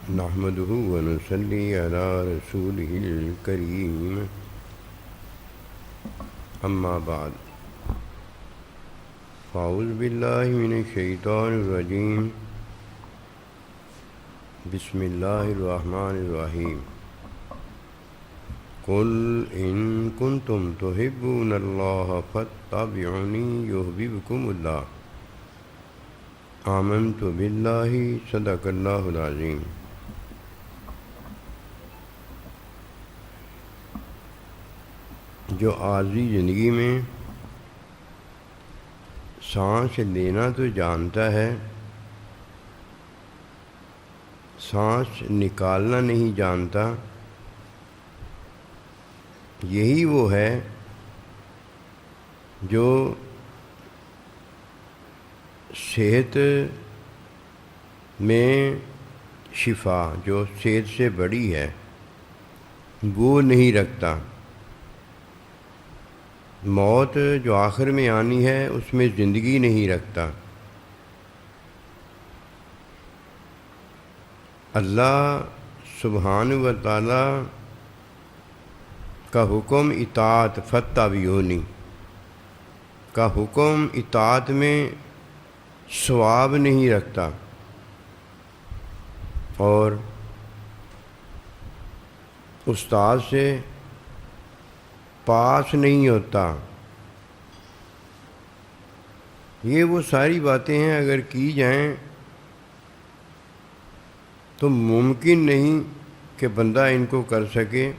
نحمده ونصلي على رسوله الكريم أما بعد فأعوذ بالله من الشيطان الرجيم بسم الله الرحمن الرحيم قل إن كنتم تحبون الله فاتبعوني يحببكم الله آمنت بالله صدق الله العظيم۔ جو عارضی زندگی میں سانس لینا تو جانتا ہے، سانس نکالنا نہیں جانتا، یہی وہ ہے جو صحت میں شفا، جو صحت سے بڑی ہے، وہ نہیں رکھتا۔ موت جو آخر میں آنی ہے اس میں زندگی نہیں رکھتا۔ اللہ سبحانہ و تعالی کا حکم اطاعت فاتبعونی کا حکم اطاعت میں ثواب نہیں رکھتا، اور استاد سے پاس نہیں ہوتا۔ یہ وہ ساری باتیں ہیں، اگر کی جائیں تو ممکن نہیں کہ بندہ ان کو کر سکے۔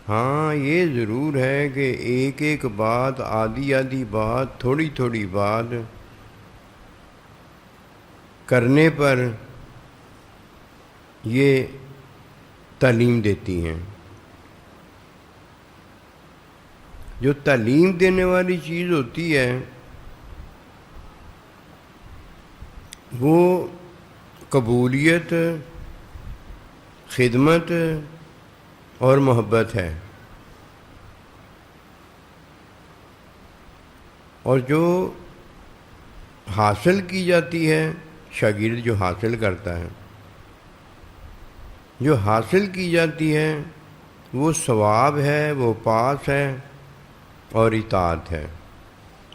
ہاں یہ ضرور ہے کہ ایک ایک بات، آدھی آدھی بات، تھوڑی تھوڑی بات کرنے پر یہ تعلیم دیتی ہیں۔ جو تعلیم دینے والی چیز ہوتی ہے وہ قبولیت، خدمت اور محبت ہے، اور جو حاصل کی جاتی ہے، شاگرد جو حاصل کرتا ہے، جو حاصل کی جاتی ہے وہ ثواب ہے، وہ پاس ہے اور اطاعت ہے۔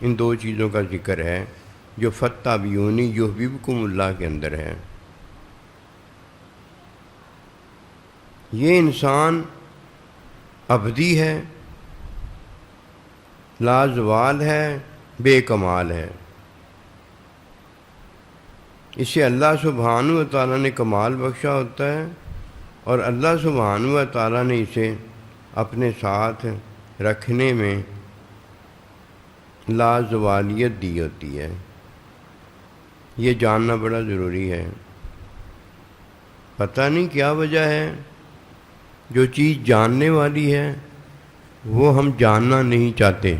ان دو چیزوں کا ذکر ہے جو فاتبعونی یحببکم اللہ کے اندر ہے۔ یہ انسان ابدی ہے، لازوال ہے، بے کمال ہے۔ اسے اللہ سبحانہ و تعالیٰ نے کمال بخشا ہوتا ہے، اور اللہ سبحانہ و تعالیٰ نے اسے اپنے ساتھ رکھنے میں لازوالیت دی ہوتی ہے۔ یہ جاننا بڑا ضروری ہے۔ پتہ نہیں کیا وجہ ہے، جو چیز جاننے والی ہے وہ ہم جاننا نہیں چاہتے۔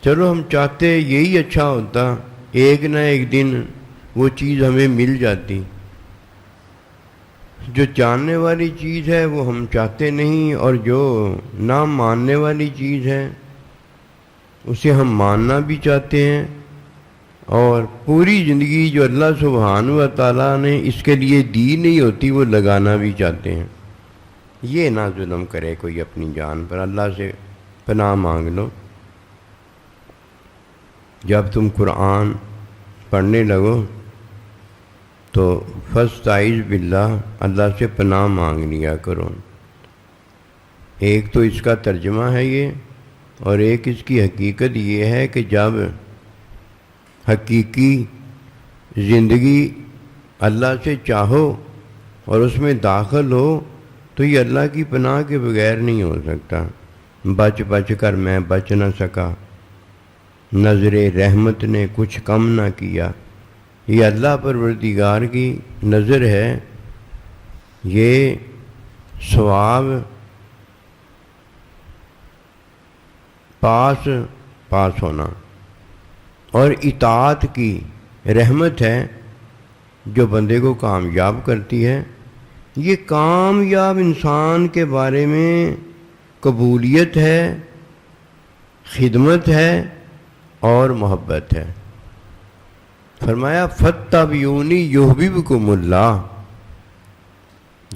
چلو ہم چاہتے یہی اچھا ہوتا، ایک نہ ایک دن وہ چیز ہمیں مل جاتی۔ جو جاننے والی چیز ہے وہ ہم چاہتے نہیں، اور جو نہ ماننے والی چیز ہے اسے ہم ماننا بھی چاہتے ہیں، اور پوری زندگی جو اللہ سبحانہ و تعالیٰ نے اس کے لیے دی نہیں ہوتی وہ لگانا بھی چاہتے ہیں۔ یہ نہ ظلم کرے کوئی اپنی جان پر، اللہ سے پناہ مانگ لو۔ جب تم قرآن پڑھنے لگو تو فاستعذ باللہ، اللہ سے پناہ مانگ لیا کرو۔ ایک تو اس کا ترجمہ ہے یہ، اور ایک اس کی حقیقت یہ ہے کہ جب حقیقی زندگی اللہ سے چاہو اور اس میں داخل ہو تو یہ اللہ کی پناہ کے بغیر نہیں ہو سکتا۔ بچ بچ کر میں بچ نہ سکا، نظر رحمت نے کچھ کم نہ کیا۔ یہ اللہ پروردگار کی نظر ہے، یہ ثواب پاس ہونا، اور اطاعت کی رحمت ہے جو بندے کو کامیاب کرتی ہے۔ یہ کامیاب انسان کے بارے میں قبولیت ہے، خدمت ہے اور محبت ہے۔ فرمایا فاتبعونی یحببکم اللہ،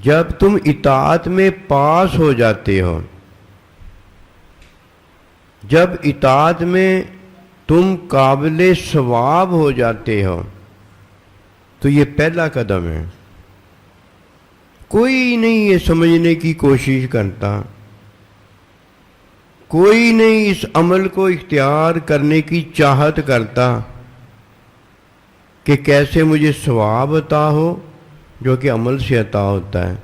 جب تم اطاعت میں پاس ہو جاتے ہو، جب اطاعت میں تم قابل ثواب ہو جاتے ہو، تو یہ پہلا قدم ہے۔ کوئی نہیں یہ سمجھنے کی کوشش کرتا، کوئی نہیں اس عمل کو اختیار کرنے کی چاہت کرتا کہ کیسے مجھے ثواب عطا ہو جو کہ عمل سے عطا ہوتا ہے،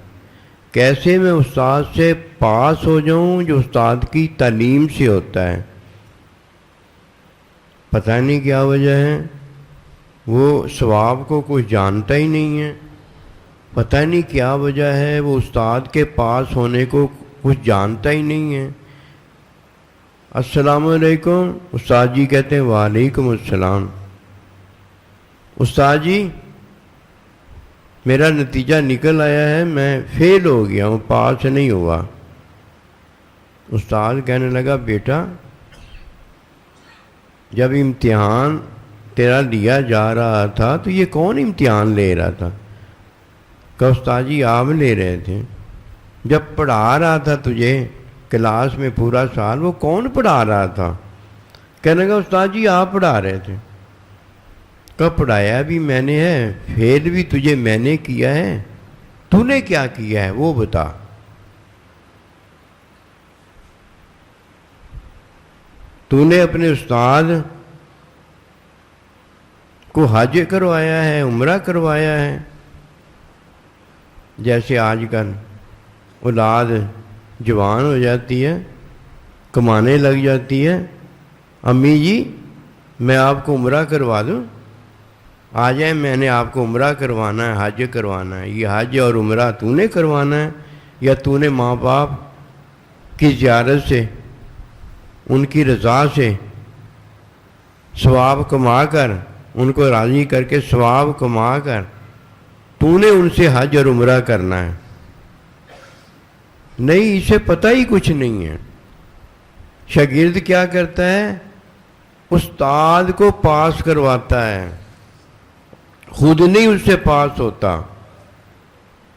کیسے میں استاد سے پاس ہو جاؤں جو استاد کی تعلیم سے ہوتا ہے۔ پتہ نہیں کیا وجہ ہے، وہ ثواب کو کچھ جانتا ہی نہیں ہے، پتہ نہیں کیا وجہ ہے، وہ استاد کے پاس ہونے کو کچھ جانتا ہی نہیں ہے۔ السلام علیکم، استاد جی کہتے ہیں وعلیکم السلام۔ استاد جی میرا نتیجہ نکل آیا ہے، میں فیل ہو گیا ہوں، پاس نہیں ہوا۔ استاد کہنے لگا بیٹا جب امتحان تیرا لیا جا رہا تھا تو یہ کون امتحان لے رہا تھا؟ کہ استاد جی آپ لے رہے تھے۔ جب پڑھا رہا تھا تجھے کلاس میں پورا سال، وہ کون پڑھا رہا تھا؟ کہنے لگا استاد جی آپ پڑھا رہے تھے۔ کہ پڑھایا بھی میں نے ہے، فیل بھی تجھے میں نے کیا ہے، تو نے کیا کیا ہے وہ بتا۔ تو نے اپنے استاد کو حج کروایا ہے، عمرہ کروایا ہے؟ جیسے آج کل اولاد جوان ہو جاتی ہے، کمانے لگ جاتی ہے، امی جی میں آپ کو عمرہ کروا دوں، آ جائیں میں نے آپ کو عمرہ کروانا ہے، حج کروانا ہے۔ یہ حج اور عمرہ تو نے کروانا ہے یا تو نے ماں باپ کی زیارت سے، ان کی رضا سے ثواب کما کر، ان کو راضی کر کے ثواب کما کر تو نے ان سے حج اور عمرہ کرنا ہے؟ نہیں، اسے پتہ ہی کچھ نہیں ہے۔ شاگرد کیا کرتا ہے؟ استاد کو پاس کرواتا ہے، خود نہیں اس سے پاس ہوتا۔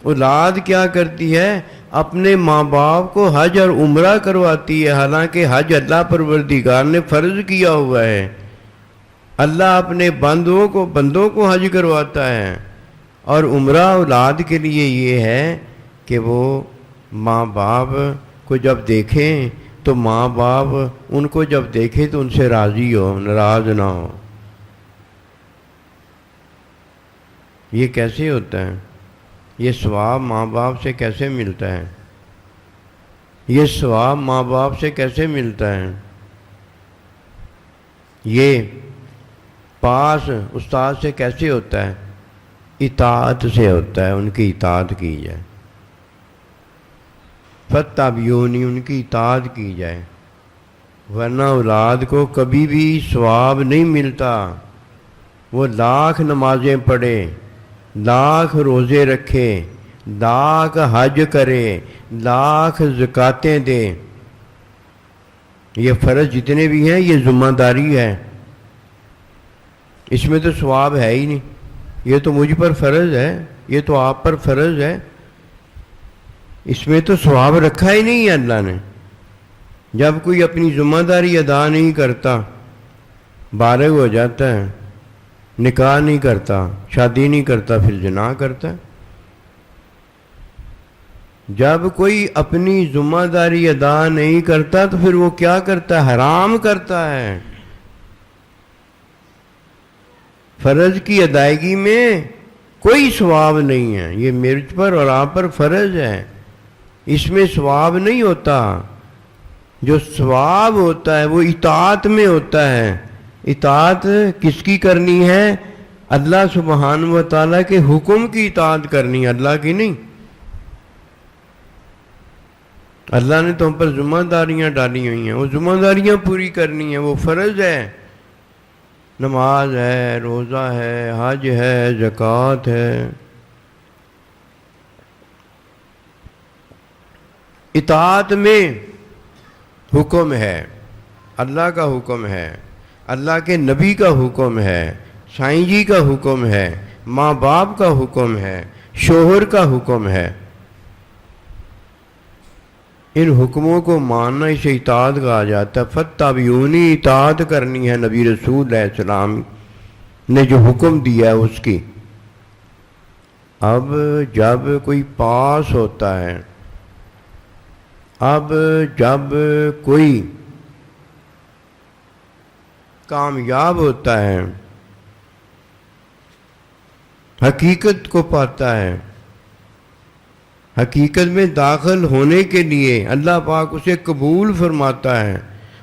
اولاد کیا کرتی ہے؟ اپنے ماں باپ کو حج اور عمرہ کرواتی ہے، حالانکہ حج اللہ پروردگار نے فرض کیا ہوا ہے۔ اللہ اپنے بندوں کو حج کرواتا ہے، اور عمرہ اولاد کے لیے یہ ہے کہ وہ ماں باپ کو جب دیکھیں تو ماں باپ ان کو جب دیکھیں تو ان سے راضی ہو، ناراض نہ ہو۔ یہ کیسے ہوتا ہے؟ یہ ثواب ماں باپ سے کیسے ملتا ہے؟ یہ ثواب ماں باپ سے کیسے ملتا ہے؟ یہ پاس استاد سے کیسے ہوتا ہے؟ اطاعت سے ہوتا ہے، ان کی اطاعت کی جائے، فاتبعونی، ان کی اطاعت کی جائے، ورنہ اولاد کو کبھی بھی ثواب نہیں ملتا۔ وہ لاکھ نمازیں پڑھے، لاکھ روزے رکھے، لاکھ حج کرے، لاکھ زکاتیں دے، یہ فرض جتنے بھی ہیں یہ ذمہ داری ہے، اس میں تو ثواب ہے ہی نہیں۔ یہ تو مجھ پر فرض ہے، یہ تو آپ پر فرض ہے، اس میں تو ثواب رکھا ہی نہیں ہے اللہ نے۔ جب کوئی اپنی ذمہ داری ادا نہیں کرتا، بالغ ہو جاتا ہے، نکاح نہیں کرتا، شادی نہیں کرتا، پھر زنا کرتا ہے۔ جب کوئی اپنی ذمہ داری ادا نہیں کرتا تو پھر وہ کیا کرتا ہے؟ حرام کرتا ہے۔ فرض کی ادائیگی میں کوئی ثواب نہیں ہے، یہ مرچ پر اور آپ پر فرض ہے، اس میں ثواب نہیں ہوتا۔ جو ثواب ہوتا ہے وہ اطاعت میں ہوتا ہے۔ اطاعت کس کی کرنی ہے؟ اللہ سبحانہ و تعالیٰ کے حکم کی اطاعت کرنی ہے، اللہ کی نہیں۔ اللہ نے تو ہم پر ذمہ داریاں ڈالی ہوئی ہیں، وہ ذمہ داریاں پوری کرنی ہیں، وہ فرض ہے، نماز ہے، روزہ ہے، حج ہے، زکوٰۃ ہے۔ اطاعت میں حکم ہے، اللہ کا حکم ہے، اللہ کے نبی کا حکم ہے، سائیں جی کا حکم ہے، ماں باپ کا حکم ہے، شوہر کا حکم ہے، ان حکموں کو ماننا اسے اطاعت کہا جاتا ہے۔ فاتبعونی، اطاعت کرنی ہے نبی رسول علیہ السلام نے جو حکم دیا ہے اس کی۔ اب جب کوئی پاس ہوتا ہے، اب جب کوئی کامیاب ہوتا ہے، حقیقت کو پاتا ہے، حقیقت میں داخل ہونے کے لیے اللہ پاک اسے قبول فرماتا ہے،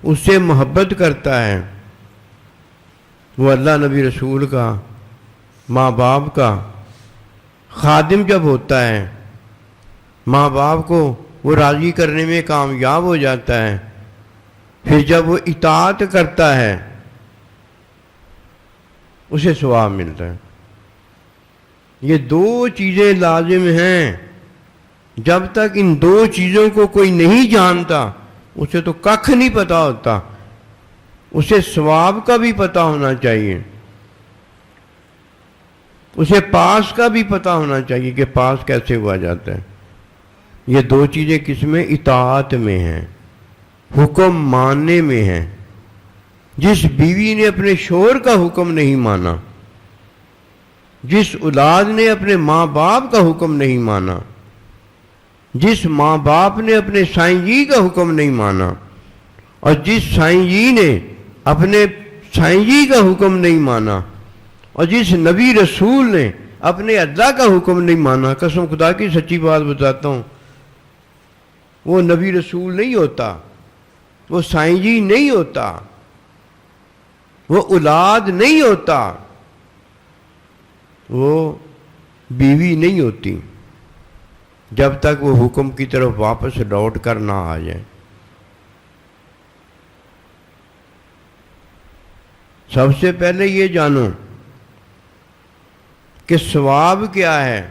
اس سے محبت کرتا ہے، وہ اللہ نبی رسول کا، ماں باپ کا خادم جب ہوتا ہے، ماں باپ کو وہ راضی کرنے میں کامیاب ہو جاتا ہے، پھر جب وہ اطاعت کرتا ہے اسے ثواب ملتا ہے۔ یہ دو چیزیں لازم ہیں۔ جب تک ان دو چیزوں کو کوئی نہیں جانتا اسے تو ککھ نہیں پتا ہوتا، اسے ثواب کا بھی پتا ہونا چاہیے، اسے پاس کا بھی پتا ہونا چاہیے کہ پاس کیسے ہوا جاتا ہے۔ یہ دو چیزیں کس میں؟ اطاعت میں ہیں، حکم ماننے میں ہیں۔ جس بیوی نے اپنے شوہر کا حکم نہیں مانا، جس اولاد نے اپنے ماں باپ کا حکم نہیں مانا، جس ماں باپ نے اپنے سائیں جی کا حکم نہیں مانا، اور جس سائیں جی نے اپنے سائیں جی کا حکم نہیں مانا، اور جس نبی رسول نے اپنے اللہ کا حکم نہیں مانا، قسم خدا کی سچی بات بتاتا ہوں، وہ نبی رسول نہیں ہوتا، وہ سائیں جی نہیں ہوتا، وہ اولاد نہیں ہوتا، وہ بیوی نہیں ہوتی، جب تک وہ حکم کی طرف واپس لوٹ کر نہ آ جائے۔ سب سے پہلے یہ جانو کہ ثواب کیا ہے،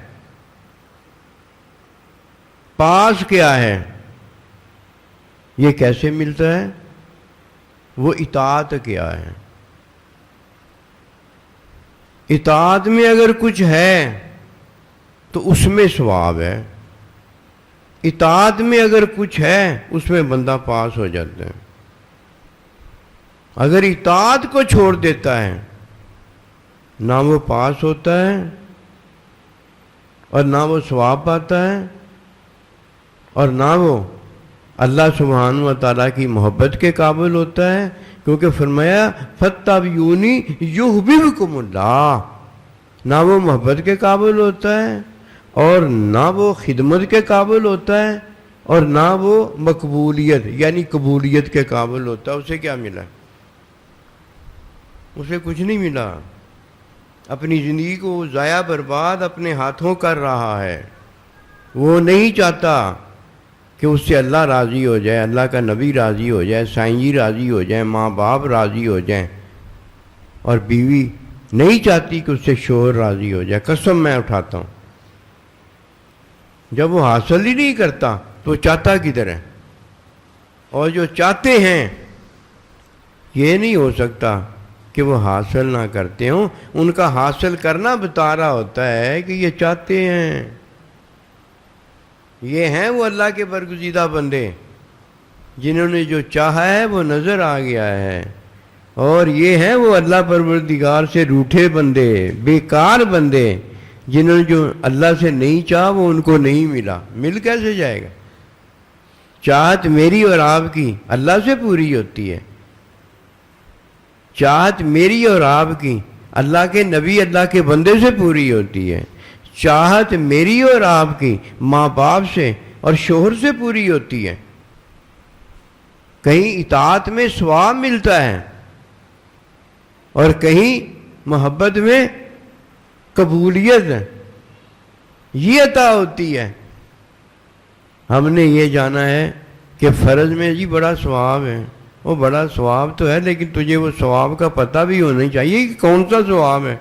پاس کیا ہے، یہ کیسے ملتا ہے، وہ اطاعت کیا ہے۔ اطاعت میں اگر کچھ ہے تو اس میں ثواب ہے، اطاعت میں اگر کچھ ہے اس میں بندہ پاس ہو جاتا ہے۔ اگر اطاعت کو چھوڑ دیتا ہے نہ وہ پاس ہوتا ہے اور نہ وہ ثواب پاتا ہے اور نہ وہ اللہ سبحانہ و تعالیٰ کی محبت کے قابل ہوتا ہے، کیونکہ فرمایا فاتبعونی یحببکم اللہ، نہ وہ محبت کے قابل ہوتا ہے اور نہ وہ خدمت کے قابل ہوتا ہے اور نہ وہ مقبولیت یعنی قبولیت کے قابل ہوتا ہے۔ اسے کیا ملا؟ اسے کچھ نہیں ملا، اپنی زندگی کو ضائع برباد اپنے ہاتھوں کر رہا ہے۔ وہ نہیں چاہتا کہ اس سے اللہ راضی ہو جائے، اللہ کا نبی راضی ہو جائے، سائیں جی راضی ہو جائیں، ماں باپ راضی ہو جائیں، اور بیوی نہیں چاہتی کہ اس سے شوہر راضی ہو جائے۔ قسم میں اٹھاتا ہوں، جب وہ حاصل ہی نہیں کرتا تو وہ چاہتا کدھر ہے؟ اور جو چاہتے ہیں یہ نہیں ہو سکتا کہ وہ حاصل نہ کرتے ہوں، ان کا حاصل کرنا بتا رہا ہوتا ہے کہ یہ چاہتے ہیں، یہ ہیں وہ اللہ کے برگزیدہ بندے جنہوں نے جو چاہا ہے وہ نظر آ گیا ہے، اور یہ ہیں وہ اللہ پروردگار سے روٹھے بندے، بیکار بندے جنہوں نے جو اللہ سے نہیں چاہا وہ ان کو نہیں ملا۔ مل کیسے جائے گا؟ چاہت میری اور آپ کی اللہ سے پوری ہوتی ہے، چاہت میری اور آپ کی اللہ کے نبی اللہ کے بندے سے پوری ہوتی ہے، چاہت میری اور آپ کی ماں باپ سے اور شوہر سے پوری ہوتی ہے۔ کہیں اطاعت میں ثواب ملتا ہے اور کہیں محبت میں قبولیت یہ عطا ہوتی ہے۔ ہم نے یہ جانا ہے کہ فرض میں جی بڑا ثواب ہے، وہ بڑا ثواب تو ہے، لیکن تجھے وہ ثواب کا پتہ بھی ہونا چاہیے کہ کون سا ثواب ہے،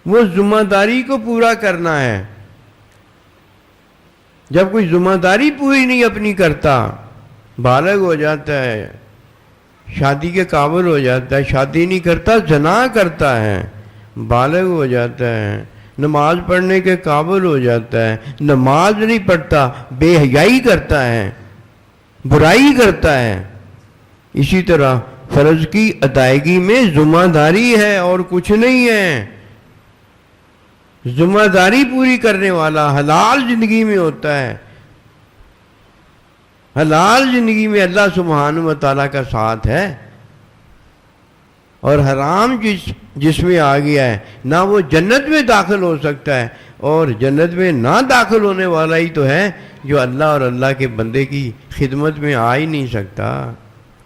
وہ ذمہ داری کو پورا کرنا ہے۔ جب کوئی ذمہ داری پوری نہیں اپنی کرتا، بالغ ہو جاتا ہے، شادی کے قابل ہو جاتا ہے، شادی نہیں کرتا زنا کرتا ہے، بالغ ہو جاتا ہے، نماز پڑھنے کے قابل ہو جاتا ہے، نماز نہیں پڑھتا، بے حیائی کرتا ہے، برائی کرتا ہے۔ اسی طرح فرض کی ادائیگی میں ذمہ داری ہے اور کچھ نہیں ہے۔ ذمہ داری پوری کرنے والا حلال زندگی میں ہوتا ہے۔ حلال زندگی میں اللہ سبحانہ و تعالیٰ کا ساتھ ہے، اور حرام جس میں آ گیا ہے نہ وہ جنت میں داخل ہو سکتا ہے، اور جنت میں نہ داخل ہونے والا ہی تو ہے جو اللہ اور اللہ کے بندے کی خدمت میں آ ہی نہیں سکتا۔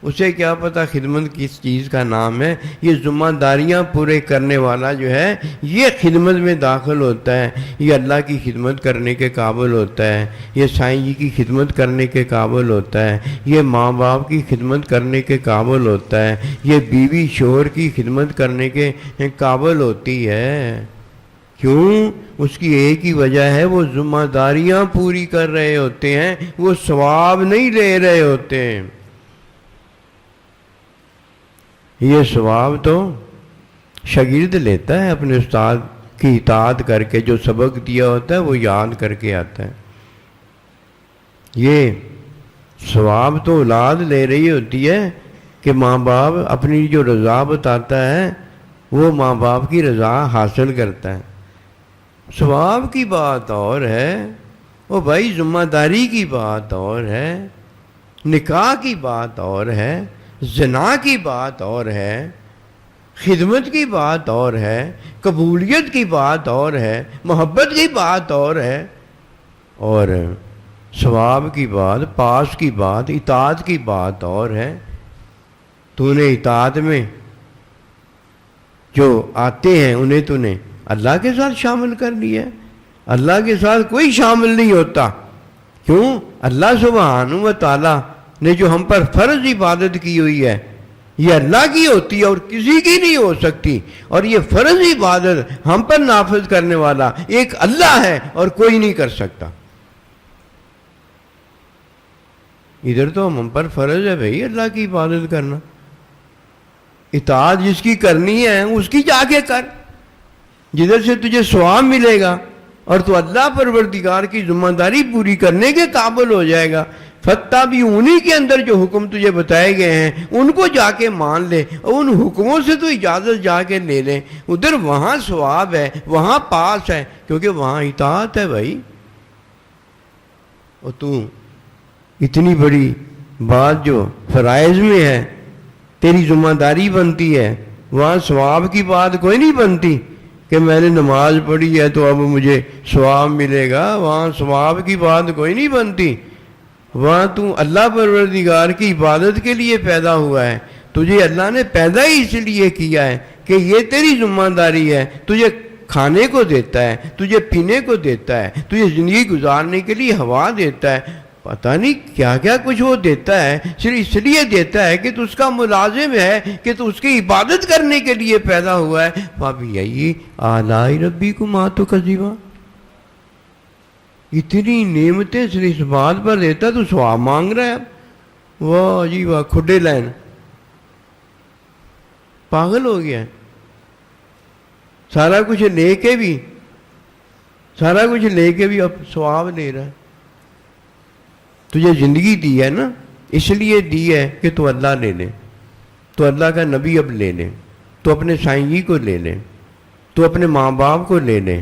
اسے کیا پتہ خدمت کس چیز کا نام ہے۔ یہ ذمہ داریاں پورے کرنے والا جو ہے یہ خدمت میں داخل ہوتا ہے، یہ اللہ کی خدمت کرنے کے قابل ہوتا ہے، یہ سائیں جی کی خدمت کرنے کے قابل ہوتا ہے، یہ ماں باپ کی خدمت کرنے کے قابل ہوتا ہے، یہ بیوی شوہر کی خدمت کرنے کے قابل ہوتی ہے۔ کیوں؟ اس کی ایک ہی وجہ ہے، وہ ذمہ داریاں پوری کر رہے ہوتے ہیں، وہ ثواب نہیں لے رہے ہوتے ہیں۔ یہ ثواب تو شاگرد لیتا ہے اپنے استاد کی اطاعت کر کے، جو سبق دیا ہوتا ہے وہ یاد کر کے آتا ہے۔ یہ ثواب تو اولاد لے رہی ہوتی ہے کہ ماں باپ اپنی جو رضا بتاتا ہے وہ ماں باپ کی رضا حاصل کرتا ہے۔ ثواب کی بات اور ہے، وہ بھائی ذمہ داری کی بات اور ہے، نکاح کی بات اور ہے، زنا کی بات اور ہے، خدمت کی بات اور ہے، قبولیت کی بات اور ہے، محبت کی بات اور ہے، اور ثواب کی بات، پاس کی بات، اطاعت کی بات اور ہے۔ تو نے اطاعت میں جو آتے ہیں انہیں تو نے اللہ کے ساتھ شامل کر لیا ہے۔ اللہ کے ساتھ کوئی شامل نہیں ہوتا۔ کیوں؟ اللہ سبحانہ و تعالیٰ نے جو ہم پر فرض عبادت کی ہوئی ہے یہ اللہ کی ہوتی ہے اور کسی کی نہیں ہو سکتی، اور یہ فرض عبادت ہم پر نافذ کرنے والا ایک اللہ ہے اور کوئی نہیں کر سکتا۔ ادھر تو ہم پر فرض ہے بھائی اللہ کی عبادت کرنا، اطاعت جس کی کرنی ہے اس کی جا کے کر، جدھر سے تجھے ثواب ملے گا اور تو اللہ پروردگار کی ذمہ داری پوری کرنے کے قابل ہو جائے گا۔ فتح بھی انہی کے اندر جو حکم تجھے بتائے گئے ہیں ان کو جا کے مان لے، اور ان حکموں سے تو اجازت جا کے لے لے، ادھر وہاں ثواب ہے، وہاں پاس ہے، کیونکہ وہاں اطاعت ہے بھائی۔ اور تو اتنی بڑی بات جو فرائض میں ہے تیری ذمہ داری بنتی ہے، وہاں ثواب کی بات کوئی نہیں بنتی کہ میں نے نماز پڑھی ہے تو اب مجھے ثواب ملے گا، وہاں ثواب کی بات کوئی نہیں بنتی۔ وہاں تو اللہ پروردگار کی عبادت کے لیے پیدا ہوا ہے، تجھے اللہ نے پیدا ہی اس لیے کیا ہے کہ یہ تیری ذمہ داری ہے، تجھے کھانے کو دیتا ہے، تجھے پینے کو دیتا ہے، تجھے زندگی گزارنے کے لیے ہوا دیتا ہے، پتہ نہیں کیا کیا کچھ وہ دیتا ہے، صرف اس لیے دیتا ہے کہ تو اس کا ملازم ہے، کہ تو اس کی عبادت کرنے کے لیے پیدا ہوا ہے۔ فَبِأَيِّ آلَاءِ رَبِّكُمَا تُكَذِّبَانِ، اتنی نعمتیں صرف اس بات پر دیتا تو ثواب مانگ رہا ہے۔ واہ جی واہ، کھڈے لین پاگل ہو گیا ہے، سارا کچھ لے کے بھی اب ثواب لے رہا ہے۔ تجھے زندگی دی ہے نا، اس لیے دی ہے کہ تو اللہ لے لے، تو اللہ کا نبی اب لے لے، تو اپنے سائیں جی کو لے لے، تو اپنے ماں باپ کو لے لے،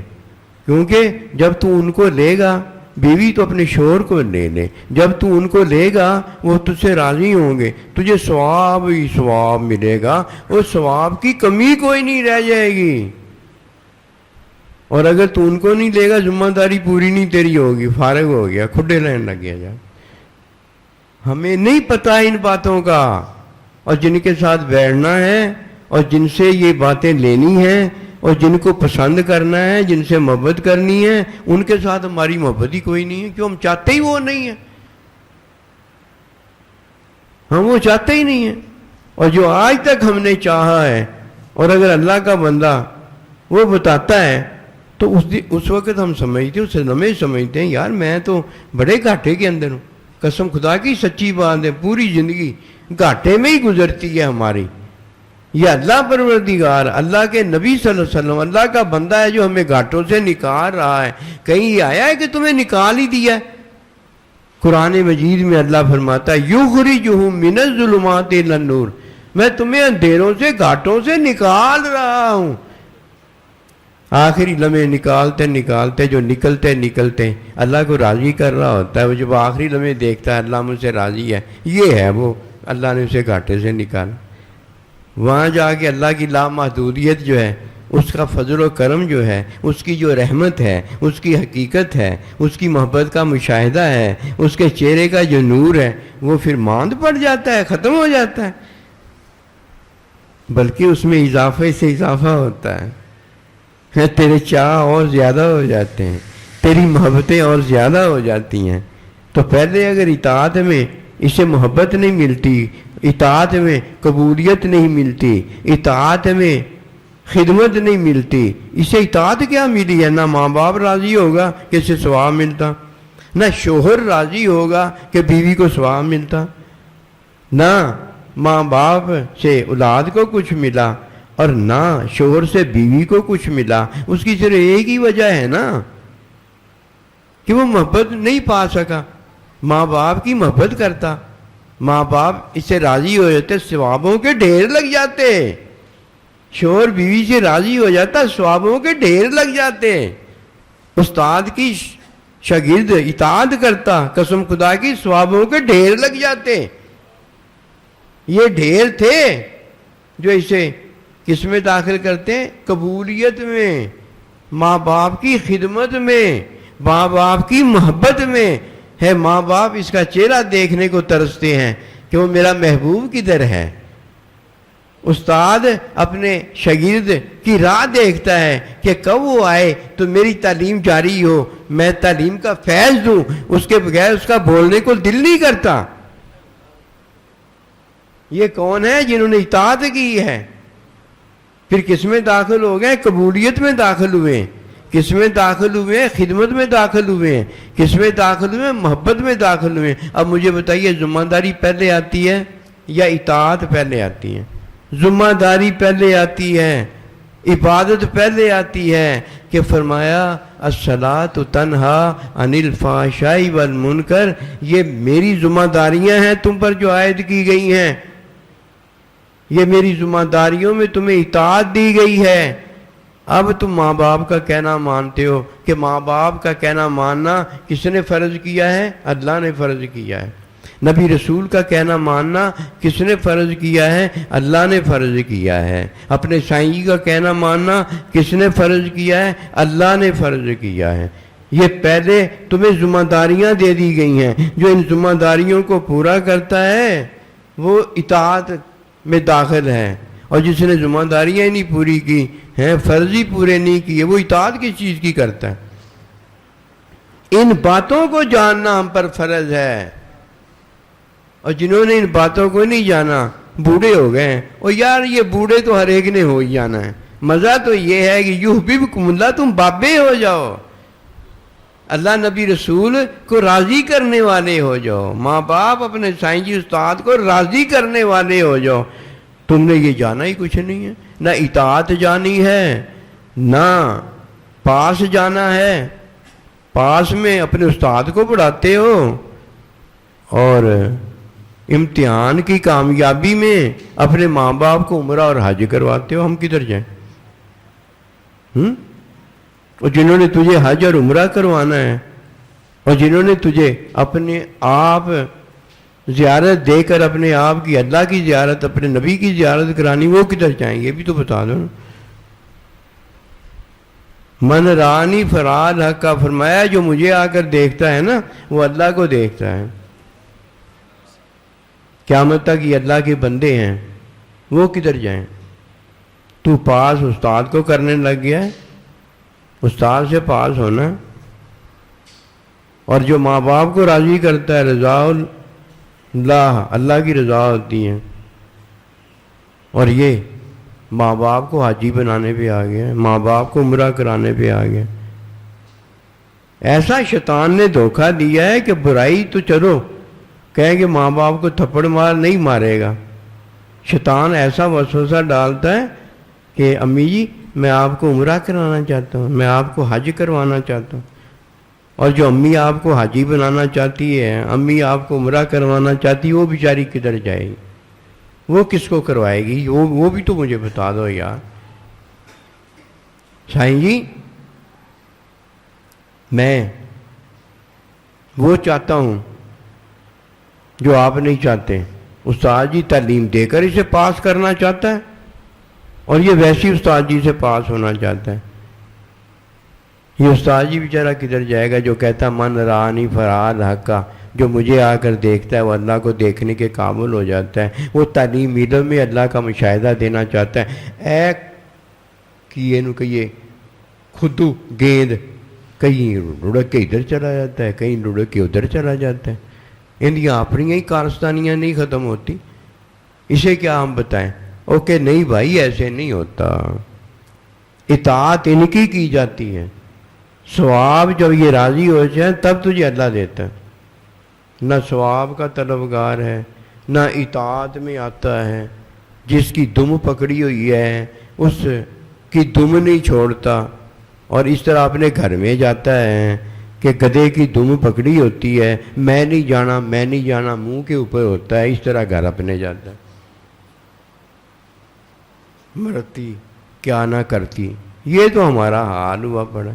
کیونکہ جب تو ان کو لے گا، بیوی تو اپنے شوہر کو لے لے، جب تو ان کو لے گا وہ تجھ سے راضی ہوں گے، تجھے ثواب ہی ثواب ملے گا، اس ثواب کی کمی کوئی نہیں رہ جائے گی۔ اور اگر تو ان کو نہیں لے گا ذمہ داری پوری نہیں تیری ہوگی، فارغ ہو گیا، کھڈے لین لگ گیا۔ جا ہمیں نہیں پتہ ان باتوں کا، اور جن کے ساتھ بیٹھنا ہے اور جن سے یہ باتیں لینی ہیں اور جن کو پسند کرنا ہے، جن سے محبت کرنی ہے، ان کے ساتھ ہماری محبت ہی کوئی نہیں ہے، کیوں ہم چاہتے ہی وہ نہیں ہیں، ہم وہ چاہتے ہی نہیں ہیں۔ اور جو آج تک ہم نے چاہا ہے، اور اگر اللہ کا بندہ وہ بتاتا ہے تو اس وقت ہم سمجھتے ہیں، اسے ہمیں سمجھتے ہیں یار میں تو بڑے گھاٹے کے اندر ہوں۔ قسم خدا کی سچی بات ہے، پوری زندگی گھاٹے میں ہی گزرتی ہے ہماری۔ یہ اللہ پروردگار، اللہ کے نبی صلی اللہ علیہ وسلم، اللہ کا بندہ ہے جو ہمیں گھاٹوں سے نکال رہا ہے۔ کہیں یہ آیا ہے کہ تمہیں نکال ہی دیا ہے؟ قرآن مجید میں اللہ فرماتا ہے یخرجہم من الظلمات الی النور، میں تمہیں اندھیروں سے گھاٹوں سے نکال رہا ہوں۔ آخری لمحے نکالتے نکالتے جو نکلتے اللہ کو راضی کر رہا ہوتا ہے، وہ جب آخری لمحے دیکھتا ہے اللہ مجھ سے راضی ہے، یہ ہے وہ اللہ نے اسے گھاٹے سے نکالا۔ وہاں جا کے اللہ کی لامحدودیت جو ہے، اس کا فضل و کرم جو ہے، اس کی جو رحمت ہے، اس کی حقیقت ہے، اس کی محبت کا مشاہدہ ہے، اس کے چہرے کا جو نور ہے، وہ پھر ماند پڑ جاتا ہے، ختم ہو جاتا ہے، بلکہ اس میں اضافے سے اضافہ ہوتا ہے۔ تیرے چاہ اور زیادہ ہو جاتے ہیں، تیری محبتیں اور زیادہ ہو جاتی ہیں۔ تو پہلے اگر اطاعت میں اسے محبت نہیں ملتی، اطاعت میں قبولیت نہیں ملتی، اطاعت میں خدمت نہیں ملتی، اسے اطاعت کیا ملی ہے؟ نہ ماں باپ راضی ہوگا کہ اسے ثواب ملتا، نہ شوہر راضی ہوگا کہ بیوی کو ثواب ملتا، نہ ماں باپ سے اولاد کو کچھ ملا اور نہ شوہر سے بیوی کو کچھ ملا۔ اس کی صرف ایک ہی وجہ ہے نا کہ وہ محبت نہیں پا سکا، ماں باپ کی محبت کرتا، ماں باپ اس سے راضی ہو جاتے، ثوابوں کے ڈھیر لگ جاتے، شوہر بیوی سے راضی ہو جاتا، ثوابوں کے ڈھیر لگ جاتے، استاد کی شاگرد اطاعت کرتا، قسم خدا کی ثوابوں کے ڈھیر لگ جاتے۔ یہ ڈھیر تھے جو اسے کس میں داخل کرتے ہیں؟ قبولیت میں، ماں باپ کی خدمت میں، ماں باپ کی محبت میں ہے۔ ماں باپ اس کا چہرہ دیکھنے کو ترستے ہیں کہ وہ میرا محبوب کدھر ہے۔ استاد اپنے شاگرد کی راہ دیکھتا ہے کہ کب وہ آئے تو میری تعلیم جاری ہو، میں تعلیم کا فیض دوں، اس کے بغیر اس کا بولنے کو دل نہیں کرتا۔ یہ کون ہے؟ جنہوں نے اطاعت کی ہے۔ پھر کس میں داخل ہو گئے؟ قبولیت میں داخل ہوئے، کس میں داخل ہوئے؟ خدمت میں داخل ہوئے، کس میں داخل ہوئے؟ محبت میں داخل ہوئے۔ اب مجھے بتائیے، ذمہ داری پہلے آتی ہے یا اطاعت پہلے آتی ہے؟ ذمہ داری پہلے آتی ہے، عبادت پہلے آتی ہے کہ فرمایا الصلاۃ تنہا عن الفحشاء والمنکر، یہ میری ذمہ داریاں ہیں تم پر جو عائد کی گئی ہیں، یہ میری ذمہ داریوں میں تمہیں اطاعت دی گئی ہے۔ اب تم ماں باپ کا کہنا مانتے ہو کہ ماں باپ کا کہنا ماننا کس نے فرض کیا ہے؟ اللہ نے فرض کیا ہے۔ نبی رسول کا کہنا ماننا کس نے فرض کیا ہے؟ اللہ نے فرض کیا ہے۔ اپنے سائیں کا کہنا ماننا کس نے فرض کیا ہے؟ اللہ نے فرض کیا ہے۔ یہ پہلے تمہیں ذمہ داریاں دے دی گئی ہیں، جو ان ذمہ داریوں کو پورا کرتا ہے وہ اطاعت میں داخل ہے، اور جس نے ذمہ داریاں نہیں پوری کی ہیں، فرض ہی پورے نہیں کیے، وہ اطاعت کس چیز کی کرتا ہے؟ ان باتوں کو جاننا ہم پر فرض ہے، اور جنہوں نے ان باتوں کو نہیں جانا بوڑھے ہو گئے ہیں۔ اور یار یہ بوڑھے تو ہر ایک نے ہو ہی جانا ہے، مزہ تو یہ ہے کہ یحببکم اللہ، تم بابے ہو جاؤ، اللہ نبی رسول کو راضی کرنے والے ہو جاؤ، ماں باپ اپنے سائنسی استاد کو راضی کرنے والے ہو جاؤ۔ تم نے یہ جانا ہی کچھ نہیں ہے، نہ اطاعت جانی ہے، نہ پاس جانا ہے، پاس میں اپنے استاد کو پڑھاتے ہو، اور امتحان کی کامیابی میں اپنے ماں باپ کو عمرہ اور حج کرواتے ہو۔ ہم کدھر جائیں؟ اور جنہوں نے تجھے حج اور عمرہ کروانا ہے، اور جنہوں نے تجھے اپنے آپ زیارت دے کر اپنے آپ کی اللہ کی زیارت، اپنے نبی کی زیارت کرانی، وہ کدھر جائیں گے؟ بھی تو بتا دو۔ من رانی فراد حق کا فرمایا، جو مجھے آ کر دیکھتا ہے نا وہ اللہ کو دیکھتا ہے۔ قیامت تک یہ اللہ کے بندے ہیں، وہ کدھر جائیں؟ تو پاس استاد کو کرنے لگ گیا ہے، استاد سے پاس ہونا، اور جو ماں باپ کو راضی کرتا ہے رضا اللہ، اللہ کی رضا ہوتی ہے، اور یہ ماں باپ کو حاجی بنانے پہ آ گیا، ماں باپ کو عمرہ کرانے پہ آ گیا۔ ایسا شیطان نے دھوکہ دیا ہے کہ برائی تو چلو کہیں کہ ماں باپ کو تھپڑ مار نہیں مارے گا، شیطان ایسا وسوسہ ڈالتا ہے کہ امی جی میں آپ کو عمرہ کرانا چاہتا ہوں، میں آپ کو حج کروانا چاہتا ہوں، اور جو امی آپ کو حاجی بنانا چاہتی ہے، امی آپ کو عمرہ کروانا چاہتی ہے، وہ بیچاری کدھر جائے گی؟ وہ کس کو کروائے گی؟ وہ بھی تو مجھے بتا دو یار۔ سائیں جی میں وہ چاہتا ہوں جو آپ نہیں چاہتے۔ استاد جی تعلیم دے کر اسے پاس کرنا چاہتا ہے، اور یہ ویسی استاد جی سے پاس ہونا چاہتا ہے۔ یہ استاد جی بیچارہ کدھر جائے گا جو کہتا من رانی فراد حق کا، جو مجھے آ کر دیکھتا ہے وہ اللہ کو دیکھنے کے قابل ہو جاتا ہے۔ وہ تعلیم علم میں اللہ کا مشاہدہ دینا چاہتا ہے۔ کیے نو کہیے خودو گیند کہیں لڑک کے ادھر چلا جاتا ہے، کہیں لڑک کے ادھر چلا جاتا ہے۔ ان کی اپنی ہی کارستانیاں نہیں ختم ہوتی، اسے کیا ہم بتائیں؟ اوکے نہیں بھائی ایسے نہیں ہوتا، اطاعت ان کی جاتی ہے۔ ثواب جب یہ راضی ہو جائے تب تجھے اللہ دیتا ہے۔ نہ ثواب کا طلبگار ہے، نہ اطاعت میں آتا ہے۔ جس کی دم پکڑی ہوئی ہے اس کی دم نہیں چھوڑتا، اور اس طرح اپنے گھر میں جاتا ہے کہ گدھے کی دم پکڑی ہوتی ہے، میں نہیں جانا میں نہیں جانا منہ کے اوپر ہوتا ہے، اس طرح گھر اپنے جاتا ہے۔ مرتی کیا نہ کرتی، یہ تو ہمارا حال ہوا پڑا۔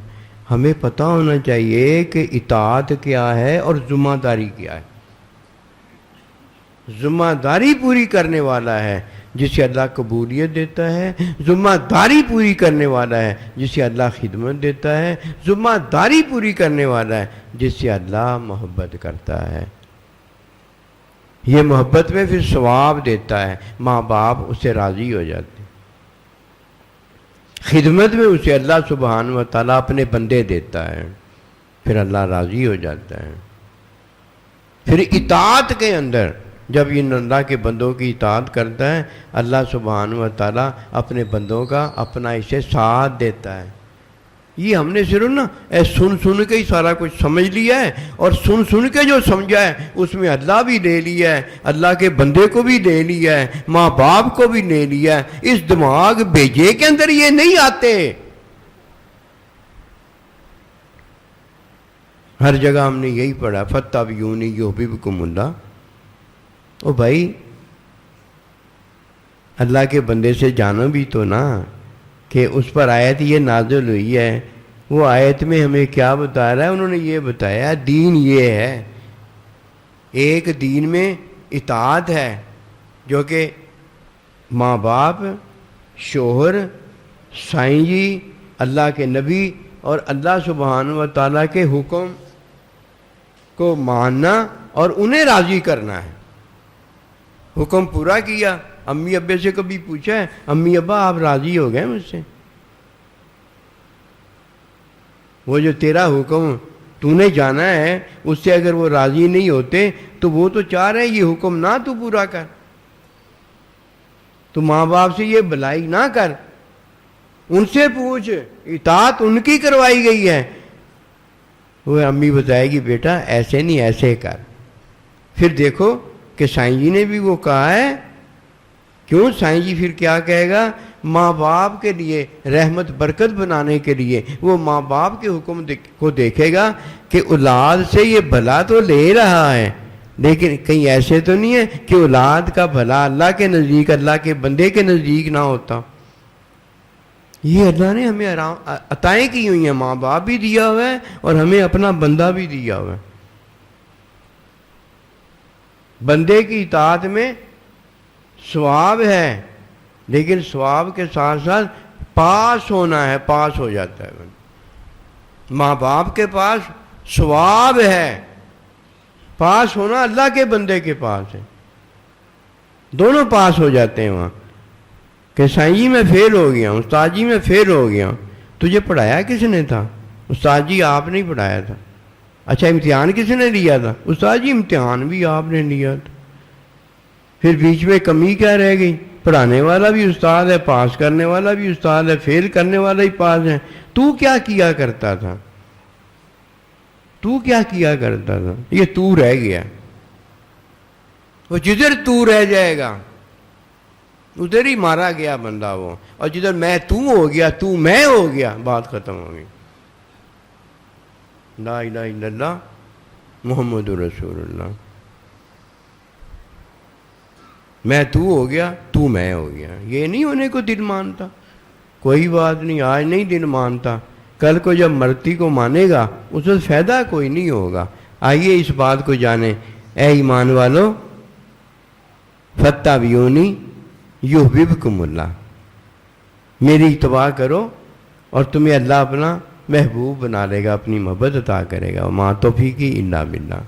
ہمیں پتہ ہونا چاہیے کہ اطاعت کیا ہے اور ذمہ داری کیا ہے۔ ذمہ داری پوری کرنے والا ہے جسے اللہ قبولیت دیتا ہے، ذمہ داری پوری کرنے والا ہے جسے اللہ خدمت دیتا ہے، ذمہ داری پوری کرنے والا ہے جس سے اللہ محبت کرتا ہے۔ یہ محبت میں پھر ثواب دیتا ہے، ماں باپ اس سے راضی ہو جاتے ہیں۔ خدمت میں اسے اللہ سبحانہ و تعالیٰ اپنے بندے دیتا ہے، پھر اللہ راضی ہو جاتا ہے۔ پھر اطاعت کے اندر جب یہ اللہ کے بندوں کی اطاعت کرتا ہے، اللہ سبحانہ و تعالیٰ اپنے بندوں کا اپنا اسے ساتھ دیتا ہے۔ یہ ہم نے صرف نا سن کے ہی سارا کچھ سمجھ لیا ہے، اور سن کے جو سمجھا ہے اس میں اللہ بھی لے لیا ہے، اللہ کے بندے کو بھی لے لیا ہے، ماں باپ کو بھی لے لیا ہے۔ اس دماغ بھیجے کے اندر یہ نہیں آتے۔ ہر جگہ ہم نے یہی پڑھا فَاتَّبِعُونِی یُحْبِبْکُمُ اللَّہ۔ او بھائی اللہ کے بندے سے جانو بھی تو نا کہ اس پر آیت یہ نازل ہوئی ہے، وہ آیت میں ہمیں کیا بتا رہا ہے؟ انہوں نے یہ بتایا دین یہ ہے۔ ایک دین میں اطاعت ہے جو کہ ماں باپ، شوہر، سائیں جی، اللہ کے نبی اور اللہ سبحانہ و تعالیٰ کے حکم کو ماننا اور انہیں راضی کرنا ہے۔ حکم پورا کیا۔ امی ابے سے کبھی پوچھا ہے امی ابا آپ راضی ہو گئے مجھ سے؟ وہ جو تیرا حکم تو نے جانا ہے اس سے اگر وہ راضی نہیں ہوتے تو وہ تو چاہ رہے ہیں یہ حکم نہ تو پورا کر، تو ماں باپ سے یہ بھلائی نہ کر، ان سے پوچھ، اطاعت ان کی کروائی گئی ہے۔ وہ امی بتائے گی بیٹا ایسے نہیں ایسے کر۔ پھر دیکھو کہ سائیں جی نے بھی وہ کہا ہے، کیوں سائیں جی پھر کیا کہے گا؟ ماں باپ کے لیے رحمت برکت بنانے کے لیے وہ ماں باپ کے حکم کو دیکھے گا کہ اولاد سے یہ بھلا تو لے رہا ہے، لیکن کہیں ایسے تو نہیں ہے کہ اولاد کا بھلا اللہ کے نزدیک، اللہ کے بندے کے نزدیک نہ ہوتا۔ یہ اللہ نے ہمیں عطائیں کی ہوئی ہیں، ماں باپ بھی دیا ہوا ہے اور ہمیں اپنا بندہ بھی دیا ہوا ہے۔ بندے کی اطاعت میں ثواب ہے، لیکن ثواب کے ساتھ ساتھ پاس ہونا ہے، پاس ہو جاتا ہے۔ ماں باپ کے پاس ثواب ہے، پاس ہونا اللہ کے بندے کے پاس ہے، دونوں پاس ہو جاتے ہیں وہاں۔ کہ سائیں جی میں فیل ہو گیا ہوں، استاد جی میں فیل ہو گیا ہوں، تجھے پڑھایا کس نے تھا؟ استاد جی آپ نے پڑھایا تھا۔ اچھا امتحان کس نے لیا تھا؟ استاد جی امتحان بھی آپ نے لیا تھا۔ پھر بیچ میں کمی کیا رہ گئی؟ پڑھانے والا بھی استاد ہے، پاس کرنے والا بھی استاد ہے، فیل کرنے والا ہی پاس ہے۔ تو کیا کیا کرتا تھا؟ تو کیا کیا کرتا تھا؟ یہ تو رہ گیا، وہ جدھر تو رہ جائے گا ادھر ہی مارا گیا بندہ وہ، اور جدھر میں تو ہو گیا، تو میں ہو گیا، بات ختم ہو گئی۔ لا الہ الا اللہ محمد رسول اللہ. میں تو ہو گیا، تو میں ہو گیا. یہ نہیں ہونے کو دل مانتا. کوئی بات نہیں، آج نہیں دل مانتا، کل کو جب مرتی کو مانے گا اس وقت فائدہ کوئی نہیں ہوگا. آئیے اس بات کو جانیں. اے ایمان والو، فاتبعونی یحببکم اللہ، میری اتباع کرو اور تمہیں اللہ اپنا محبوب بنا لے گا، اپنی محبت عطا کرے گا. وما توفیقی الا باللہ.